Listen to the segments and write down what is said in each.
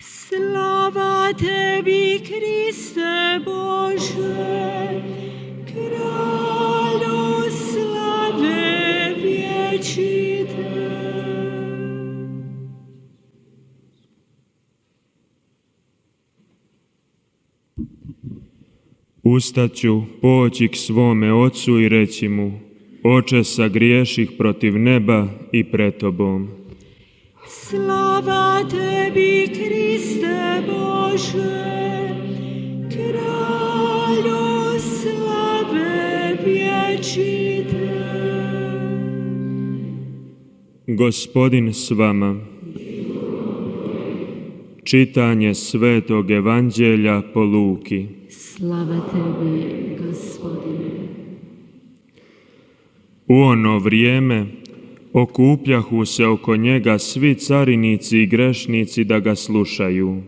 Slava tebi, Kriste Bože, Kralju slave vječite. Ustaću, poći k svome ocu i reći mu: Oče, sagriješih protiv neba i pred tobom. Slava tebi, Kriste Bože, Kralju slave vječite. Gospodin s vama. Čitanje Svetog Evanđelja po Luki. Slava tebi, Gospodine. U ono vrijeme okupljahu se oko njega svi carinici i grešnici da ga slušaju.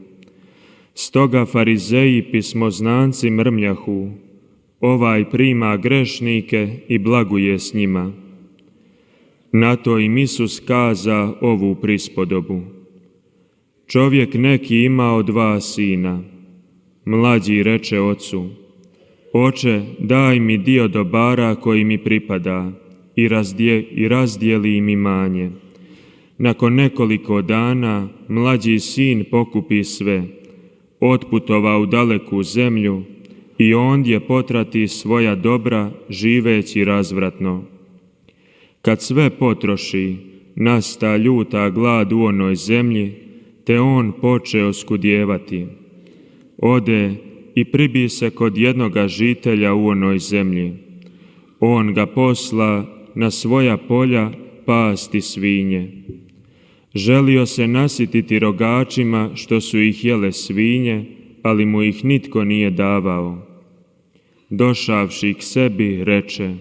Stoga farizeji i pismoznanci mrmljahu: Ovaj prima grešnike i blaguje s njima. Na to im Isus kaza ovu prispodobu: Čovjek neki imao 2 sina. Mlađi reče ocu: Oče, daj mi dio dobara koji mi pripada, i razdijeli im imanje. Nakon nekoliko dana mlađi sin pokupi sve, otputova u daleku zemlju i ondje potrati svoja dobra živeći razvratno. Kad sve potroši, nasta ljuta glad u onoj zemlji, te on poče oskudijevati. Ode i pribi se kod jednoga žitelja u onoj zemlji. On ga posla na svoja polja pasti svinje. Želio se nasititi rogačima što su ih jele svinje, ali mu ih nitko nije davao. Došavši k sebi, reče: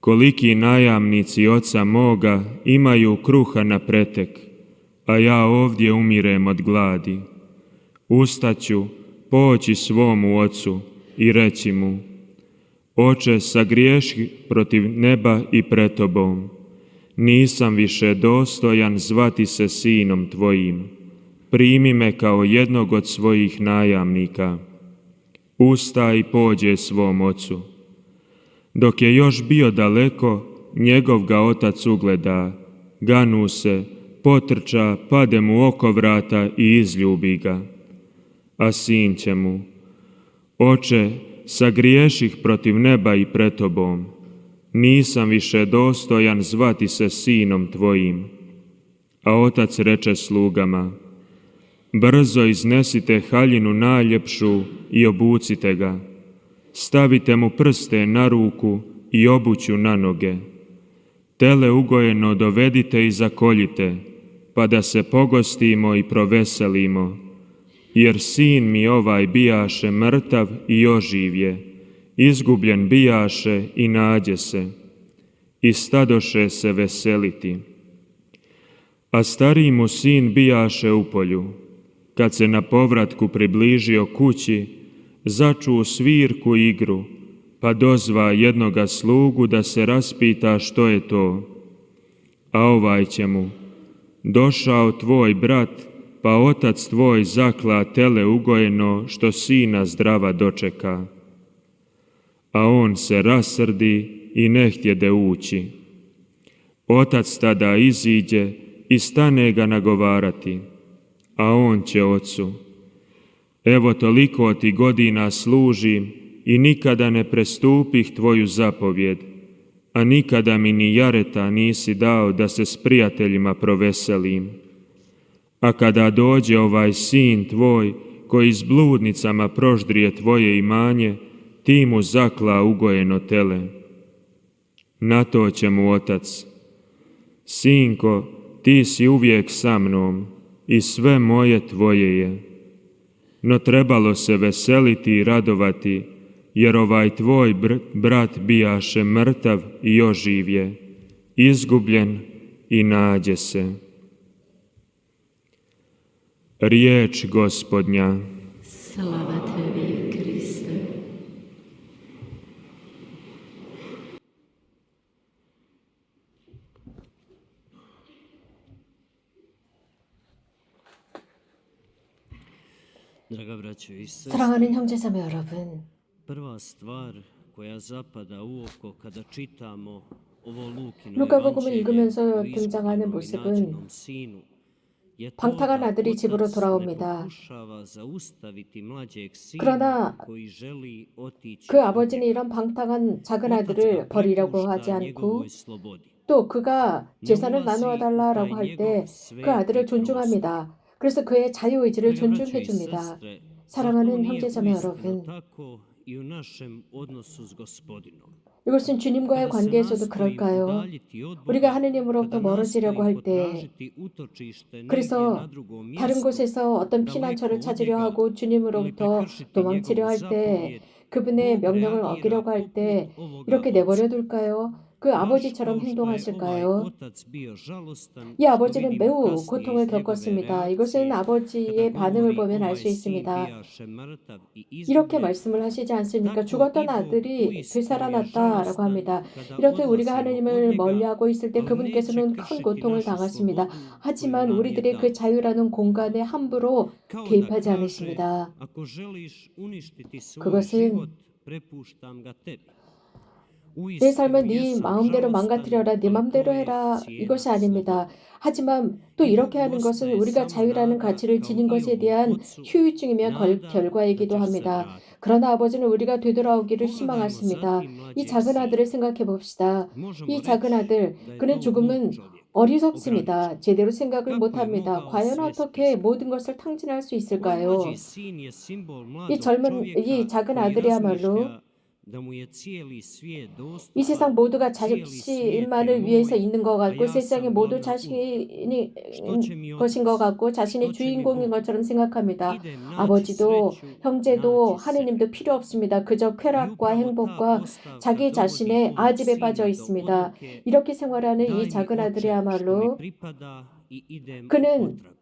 Koliki najamnici oca moga imaju kruha na pretek, a ja ovdje umirem od gladi. Ustaću, poći svomu ocu i reći mu: Oče, sagriješi protiv neba i pred tobom. Nisam više dostojan zvati se sinom tvojim. Primi me kao jednog od svojih najamnika. Ustaj i pođe svom ocu. Dok je još bio daleko, njegov ga otac ugleda, ganu se, potrča, pade mu oko vrata i izljubi ga. A sin će mu: Oče, sagriješih protiv neba i pred tobom. Nisam više dostojan zvati se sinom tvojim. A otac reče slugama: Brzo iznesite haljinu najljepšu i obucite ga. Stavite mu prste na ruku i obuću na noge. Tele ugojeno dovedite i zakoljite, pa da se pogostimo i proveselimo. Jer sin mi ovaj bijaše mrtav i oživje, izgubljen bijaše i nađe se. I stadoše se veseliti. A stariji mu sin bijaše u polju. Kad se na povratku približio kući, začuo svirku i igru, pa dozva jednoga slugu da se raspita što je to. A ovaj će mu: Došao tvoj brat, pa otac tvoj zakla tele ugojeno što sina zdrava dočeka. A on se rasrdi i ne htjede ući. Otac tada iziđe i stane ga nagovarati, a on će ocu: Evo toliko ti godina služim i nikada ne prestupih tvoju zapovjed, a nikada mi ni jareta nisi dao da se s prijateljima proveselim. A kada dođe ovaj sin tvoj, koji s bludnicama proždrije tvoje imanje, ti mu zakla ugojeno tele. Na to će mu otac: Sinko, ti si uvijek sa mnom i sve moje tvoje je. No trebalo se veseliti i radovati, jer ovaj tvoj brat bijaše mrtav i oživje, izgubljen i nađe se. Riječ Gospodnja. Slava tebi, Kriste. Draga braćo i sestre, 사랑하는 형제자매 여러분, prva stvar koja zapada u oko kada čitamo ovo Lukino 루카복음을 evanđelje 읽으면서 o 등장하는 izgubljenom i 모습은 nađenom sinu je to 방탕한 da 아들이 집으로 otac ne 돌아옵니다. pokušava zaustaviti mlađeg sina 그러나 koji želi otići 그 od 아버지는 njega. 이런 방탕한 작은 Otac ga 아들을 버리라고 하지 prepušta 않고 njegovoj slobodi. 또 그가 Ne 재산을 ulazi 나누어 u taj 달라라고 할 njegov 때 그 sveti 아들을 prostor. 존중합니다. 그래서 그의 자유의지를 Draga braćo 존중해 i 줍니다. sestre, zar to 사랑하는 nije 형제자매 uistinu 여러분, tako i u našem odnosu s Gospodinom? 이것은 주님과의 Kada se 관계에서도 nastojimo 그럴까요? udaljiti od 우리가 Boga, 하느님으로부터 kada 멀어지려고 nastojimo 할 때, potražiti utočište negdje na 그래서 drugom 다른 mjestu, 곳에서 어떤 피난처를 daleko od 찾으려 njega, 하고 ili 주님으로부터 prekršiti 도망치려 njegovu 할 때, zapovjed, 그분의 Bog 명령을 reagira 어기려고 할 때 poput ovoga 이렇게 oca. 내버려 둘까요? 그 Baš 아버지처럼 kao što je ovaj 행동하실까요? otac bio žalostan, 이 što 아버지는 vidimo 매우 kasnije 고통을 iz njegove 겪었습니다. 이것은 reakcije, kada 아버지의 반응을 govori 보면 알 ovaj 수 sin 있습니다. bijaše mrtav i 이렇게 izgubljen, 말씀을 하시지 않습니까? tako 죽었던 i Bog 아들이 uistinu je 되살아났다라고 žalostan 합니다. kada 이렇듯 우리가 odlazimo od 하나님을 njega, 멀리하고 있을 때 ali neće 그분께서는 큰 kršiti 고통을 našu 당하십니다. slobodu koju 하지만 nam je 우리들의 그 dao. 자유라는 공간에 함부로 Kao da 개입하지 kaže, 않으십니다. ako želiš uništiti svoj 그것은 život, prepuštam ga tebi. 내 Uistinu 삶을 네 jesam 마음대로 žalostan, 망가뜨려라, 네 ali to 맘대로 je 해라, cijena 이것이 아닙니다. slobode. 하지만 또 I 이렇게 Bogu 하는 것은 ostaje 우리가 samo 자유라는 nada 가치를 kao 지닌 i 것에 ovom 대한 ocu, 후유증이며 nada da 결과이기도 ćeš se 합니다. vratiti. 그러나 아버지는 우리가 되돌아오기를 Pogledajmo 희망하십니다. zatim 이 mlađeg 작은 아들을 sina. 생각해 봅시다. Možemo 이 작은 reći 아들, da je 그는 to glup 조금은 čovjek, ograničen. 어리석습니다. 제대로 생각을 Kako je 못합니다. mogao 과연 sve 어떻게 smisliti? 모든 것을 탕진할 수 Ovaj 있을까요? mlađi sin je simbol 이 mladog 젊은, 이 čovjeka 작은 koji 아들이야말로 razmišlja da mu je cijeli svijet 이 dostupan, 세상 모두가 cijeli svijet je 자신만을 위해서 moj, 있는 것 a 같고 ja 세상의 sam 모두 glavna uloga. 자신이 Što će mi 것인 것 otac? 같고 자신의 Što će mi 주인공인 Bog? 것처럼 생각합니다. Idem naći 아버지도 sreću, 형제도 naći sebe. 하느님도 필요 없습니다. 그저 I 쾌락과 upravo ta 행복과 postavka 자기 dovodi 자신의 ovog 아집에 sina 빠져 do 있습니다. odluke 이렇게 생활하는 이 daj mi 작은 oče što mi 아들이야말로 pripada i idem u 그는 potragu.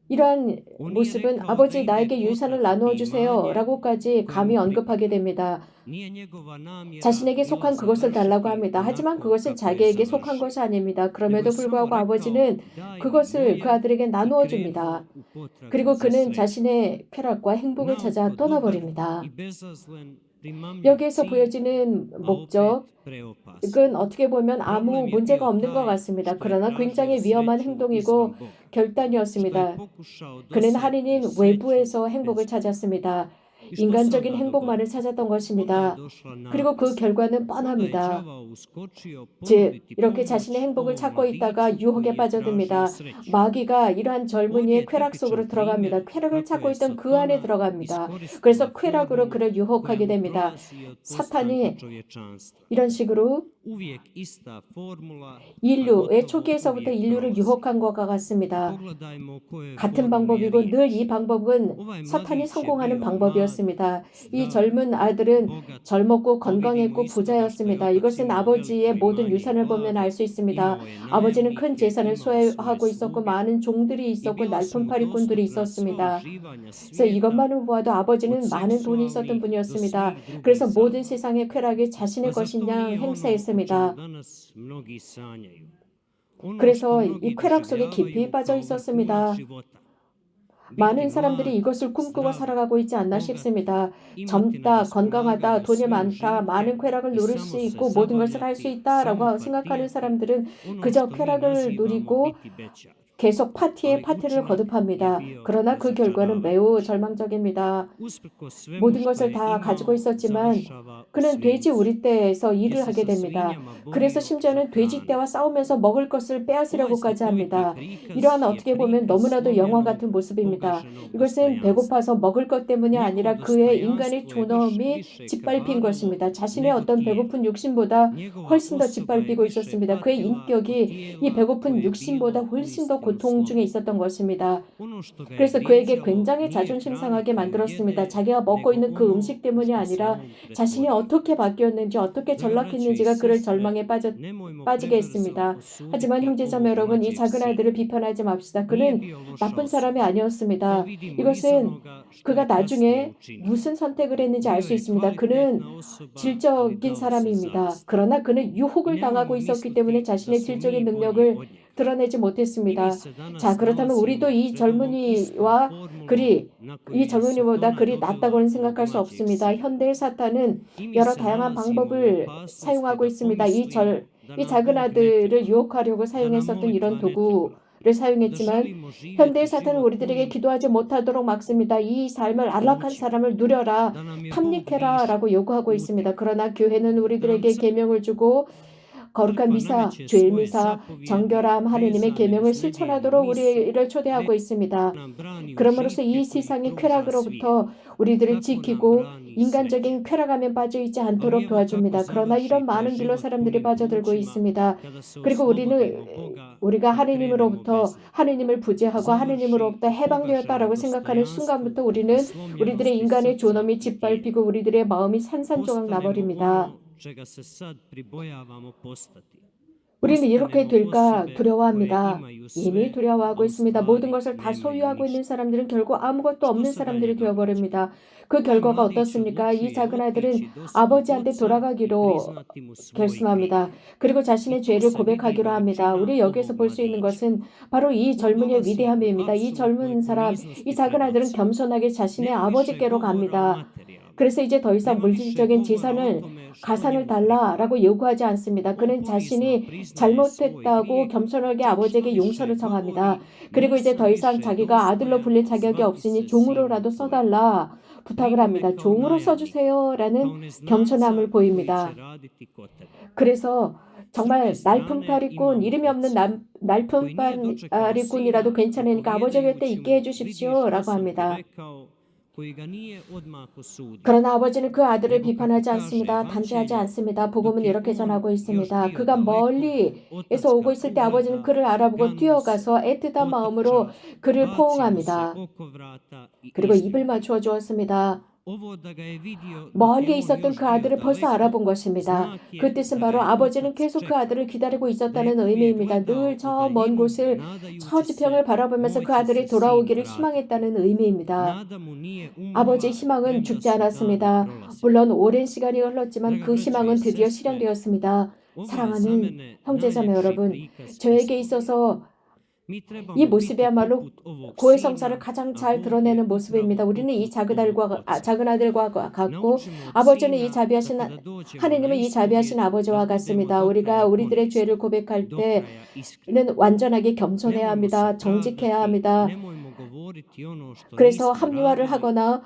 이러한 On nije 모습은 rekao da 아버지 ide 나에게 유산을 potražiti 나누어 주세요 imanje 라고까지 koje 감히 mu 언급하게 pripada. 됩니다. Nije njegova namjera 자신에게 bila 속한 그것을 달라고 završiti 합니다. 하지만 onako 그것은 kako je 자기에게 속한 završio, 것이 아닙니다. nego je 그럼에도 samo 불구하고 rekao 아버지는 daj mi 그것을 그 moje 아들에게 i 나누어 krenuo 줍니다. u potragu 그리고 za 그는 sreću. 자신의 쾌락과 행복을 찾아 Naoko dobar 떠나버립니다. i bezazlen primamljiv 여기에서 cilj, 보여지는 a opet 목적은 preopasan. 어떻게 보면 아무 Problem je 문제가 bio 없는 것 taj 같습니다. što je 그러나 tražio 굉장히 위험한 sreću 행동이고 izvan Boga, što je 결단이었습니다. pokušao 그는 dosegti 하느님 sreću 외부에서 bez 행복을 Boga. 찾았습니다. I što se 인간적인 onda 행복만을 dogodilo? 찾았던 Onda je 것입니다. došla 그리고 그 napast. 결과는 Onda je 뻔합니다. đavao uskočio 즉, ponuditi 이렇게 pomoć 자신의 행복을 ovom 찾고 있다가 mladiću koji 유혹에 je tražio 빠져듭니다. sreću. 마귀가 이러한 젊은이의 Ovdje je 쾌락 속으로 tipičan 들어갑니다. primjer 쾌락을 kako 찾고 je 있던 그 안에 Satana 들어갑니다. iskoristio 그래서 쾌락으로 formulu 그를 koja 유혹하게 mu 됩니다. prolazi od postanka 사탄이 čovječanstva. 이런 식으로 Uvijek ista formula, a 인류의 gotovo 초기에서부터 uvijek 인류를 prolazi. 유혹한 것과 같습니다. Pogledajmo o kojoj 같은 formuli je 방법이고 늘 이 riječ. 방법은 Ovaj 사탄이 mladić je 성공하는 bio mlad, 방법이었습니다. 이 zdrav, 젊은 아들은 bogat. 젊었고 To vidimo 건강했고 isto da što je 부자였습니다. otac 이것은 imao 아버지의 veliko 모든 imanje i 유산을 보면 blago, 알 수 있습니다. imao je 아버지는 큰 najemnike, 재산을 imao svoje 소유하고 있었고 sluge 많은 종들이 i 있었고 bila su mu 날품팔이꾼들이 dostupna sva 있었습니다. uživanja 그래서 svijeta, 이것만을 보아도 od 아버지는 많은 돈이 있었던 seksualnih do 분이었습니다. svih drugih 그래서 모든 zabava. 세상의 쾌락이 자신의 A zar 것인 to 양 nije ono o čemu 행사했습니다. danas mnogi sanjaju? Ono što 그래서 mnogi 이 쾌락 속에 깊이 doživljavaju 빠져 kao 있었습니다. vrhunac života. 많은 Biti 사람들이 mlad, 이것을 꿈꾸고 zdrav, 살아가고 있지 않나 bogat, 싶습니다. imati na 젊다, 건강하다, raspolaganju 돈이 sve 많다, 많은 užitke 쾌락을 i 누릴 samo 수 se 있고 모든 것을 할 수 zabavljati, 있다라고 samo 생각하는 partijati, 사람들은 ono 그저 što mi 쾌락을 nazivamo 누리고 biti bećar. 계속 파티에 Ali 파티를 učinak je 거듭합니다. bio 그러나 그 결과는 매우 razočaravajući. 절망적입니다. Usprkos svemu 모든 što 것을 je 다 가지고 imao, 있었지만 završava u 그는 돼지 svinjcu, 우리떼에서 gdje 일을 se 하게 sa 됩니다. svinjama 그래서 borio za 심지어는 hranu. 돼지떼와 싸우면서 먹을 것을 Ovaj 빼앗으려고까지 znakoviti 합니다. prikaz 이러한 je 어떻게 보면 prikaz 너무나도 영화 slomljenog, 같은 모습입니다. pogaženog 이것은 dostojanstva. 배고파서 먹을 것 때문이 Njegovo 아니라 그의 인간의 dostojanstvo je 존엄이 više 짓밟힌 krvarilo 것입니다. 자신의 nego 어떤 tijelo. 배고픈 육신보다 Njegova 훨씬 더 osoba je 짓밟히고 više 있었습니다. 그의 patila od 인격이 이 tijela 배고픈 koje je 육신보다 bilo 훨씬 더 uistinu 고통 중에 slomljeno. 있었던 것입니다. Ono što ga je 그래서 그에게 vrijeđalo 굉장히 nije 자존심 hrana 상하게 koju 만들었습니다. jede, 자기가 먹고 nego 있는 그 ono 음식 u 때문이 što se 아니라 on 자신이 pretvorio. 어떻게 바뀌었는지 어떻게 Draga braćo i 전락했는지가 그를 sestre, 절망에 nemojmo 빠지게 prebrzo 했습니다. 하지만 osuditi 형제자매 ovog 여러분, 이 mlađeg 작은 sina. 아들을 비판하지 맙시다. Nije 그는 bio loša 나쁜 사람이 osoba. To 아니었습니다. vidimo iz 이것은 onoga što 그가 je kasnije 나중에 učinio. 무슨 선택을 했는지 알 Bio 수 je 있습니다. 그는 kvalitetna osoba, ali 질적인 dao se 사람입니다. zavesti. 그러나 그는 I 유혹을 nemojmo 당하고 있었기 때문에 misliti da 자신의 smo 질적인 mi bolji 능력을 od njega. 드러내지 못했습니다. 자, 그렇다면 우리도 이 젊은이와 이 젊은이보다 그리 낫다고는 생각할 수 없습니다. 현대의 사탄은 여러 다양한 방법을 사용하고 있습니다. 이 작은 아들을 유혹하려고 사용했었던 이런 도구를 사용했지만 현대의 사탄은 우리들에게 기도하지 못하도록 막습니다. 이 삶을 안락한 사람을 누려라, 탐닉해라 라고 요구하고 있습니다. 그러나 교회는 우리들에게 계명을 주고 거룩한 미사, 주일 미사, 정결함, 하느님의 계명을 실천하도록 우리를 초대하고 있습니다. 그럼으로써 이 세상의 쾌락으로부터 우리들을 지키고 인간적인 쾌락함에 빠져 있지 않도록 도와줍니다. 그러나 이런 많은 길로 사람들이 빠져들고 있습니다. 그리고 우리가 하느님을 부재하고 하느님으로부터 해방되었다라고 생각하는 순간부터 우리들의 인간의 존엄이 짓밟히고 우리들의 마음이 산산조각 나버립니다. 우리는 이렇게 될까 두려워합니다. 이미 두려워하고 있습니다. 모든 것을 다 소유하고 있는 사람들은 결국 아무것도 없는 사람들이 되어버립니다. 그 결과가 어떻습니까? 이 작은 아들은 아버지한테 돌아가기로 결심합니다. 그리고 자신의 죄를 고백하기로 합니다. 우리 여기에서 볼 수 있는 것은 바로 이 젊은이의 위대함입니다. 이 젊은 사람, 이 작은 아들은 겸손하게 자신의 아버지께로 갑니다. 그래서 이제 더 이상 물질적인 가산을 달라라고 요구하지 않습니다. 그는 자신이 잘못했다고 겸손하게 아버지에게 용서를 청합니다. 그리고 이제 더 이상 자기가 아들로 불릴 자격이 없으니 종으로라도 써달라 부탁을 합니다. 종으로 써주세요라는 겸손함을 보입니다. 그래서 정말 날품팔이꾼, 이름이 없는 날품팔이꾼이라도 괜찮으니까 아버지 곁에 있게 해주십시오라고 합니다. 그러나 아버지는 그 아들을 비판하지 않습니다. 단죄하지 않습니다. 복음은 이렇게 전하고 있습니다. 그가 멀리에서 오고 있을 때 아버지는 그를 알아보고 뛰어가서 애틋한 마음으로 그를 포옹합니다. 그리고 입을 맞추어 주었습니다. 멀리 있었던 그 아들을 벌써 알아본 것입니다. 그 뜻은 바로 아버지는 계속 그 아들을 기다리고 있었다는 의미입니다. 늘 저 먼 곳을, 저 지평을 바라보면서 그 아들이 돌아오기를 희망했다는 의미입니다. 아버지의 희망은 죽지 않았습니다. 물론 오랜 시간이 흘렀지만 그 희망은 드디어 실현되었습니다. 사랑하는 형제자매 여러분, 저에게 있어서 이 모습이야말로 고해성사를 가장 잘 드러내는 모습입니다. 우리는 이 작은 아들과 같고 아버지는 하느님은 이 자비하신 아버지와 같습니다. 우리가 우리들의 죄를 고백할 때는 완전하게 겸손해야 합니다. 정직해야 합니다. 그래서 합리화를 하거나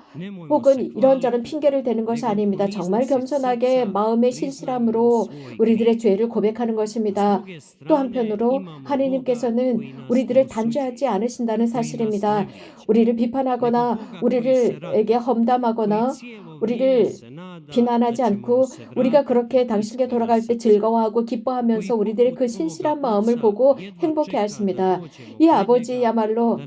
혹은 이런저런 핑계를 대는 것이 아닙니다. 정말 겸손하게 마음의 신실함으로 우리들의 죄를 고백하는 것입니다. 또 한편으로 하느님께서는 우리들을 단죄하지 않으신다는 사실입니다. 우리를 비판하거나 우리에게 험담하거나 우리를 비난하지 않고 우리가 그렇게 당신께 돌아갈 때 즐거워하고 기뻐하면서 우리들의 그 신실한 마음을 보고 행복해 하십니다. 이 아버지야말로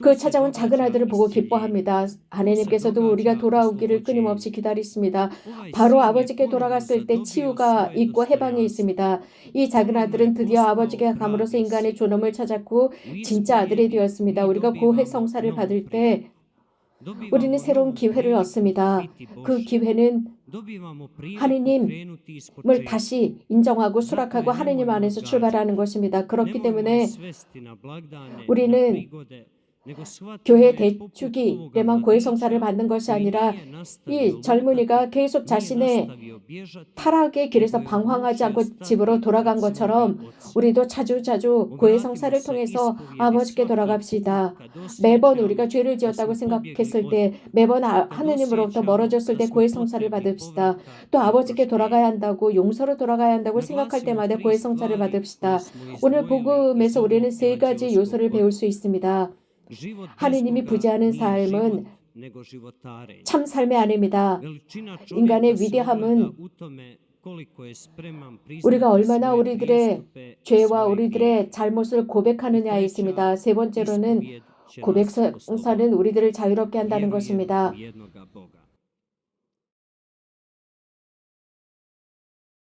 그 찾아온 작은 아들을 보고 기뻐합니다. 하나님께서도 우리가 돌아오기를 끊임없이 기다리십니다. 바로 아버지께 돌아갔을 때 치유가 있고 해방이 있습니다. 이 작은 아들은 드디어 아버지께 감으로써 인간의 존엄을 찾았고 진짜 아들이 되었습니다. 우리가 고해 성사를 받을 때 우리는 새로운 기회를 얻습니다. 그 기회는 하느님을 다시 인정하고 수락하고 하느님 안에서 출발하는 것입니다. 그렇기 때문에 우리는 교회 대축일에만 고해성사를 받는 것이 아니라 이 젊은이가 계속 자신의 타락의 길에서 방황하지 않고 집으로 돌아간 것처럼 우리도 자주자주 고해성사를 통해서 아버지께 돌아갑시다. 매번 우리가 죄를 지었다고 생각했을 때, 매번 하느님으로부터 멀어졌을 때 고해성사를 받읍시다. 또 아버지께 돌아가야 한다고, 용서로 돌아가야 한다고 생각할 때마다 고해성사를 받읍시다. 오늘 복음에서 우리는 세 가지 요소를 배울 수 있습니다. 하느님이 부재하는 삶은 참 삶이 아닙니다. 인간의 위대함은 우리가 얼마나 우리들의 죄와 우리들의 잘못을 고백하느냐에 있습니다. 세 번째로는 고백성사는 우리들을 자유롭게 한다는 것입니다.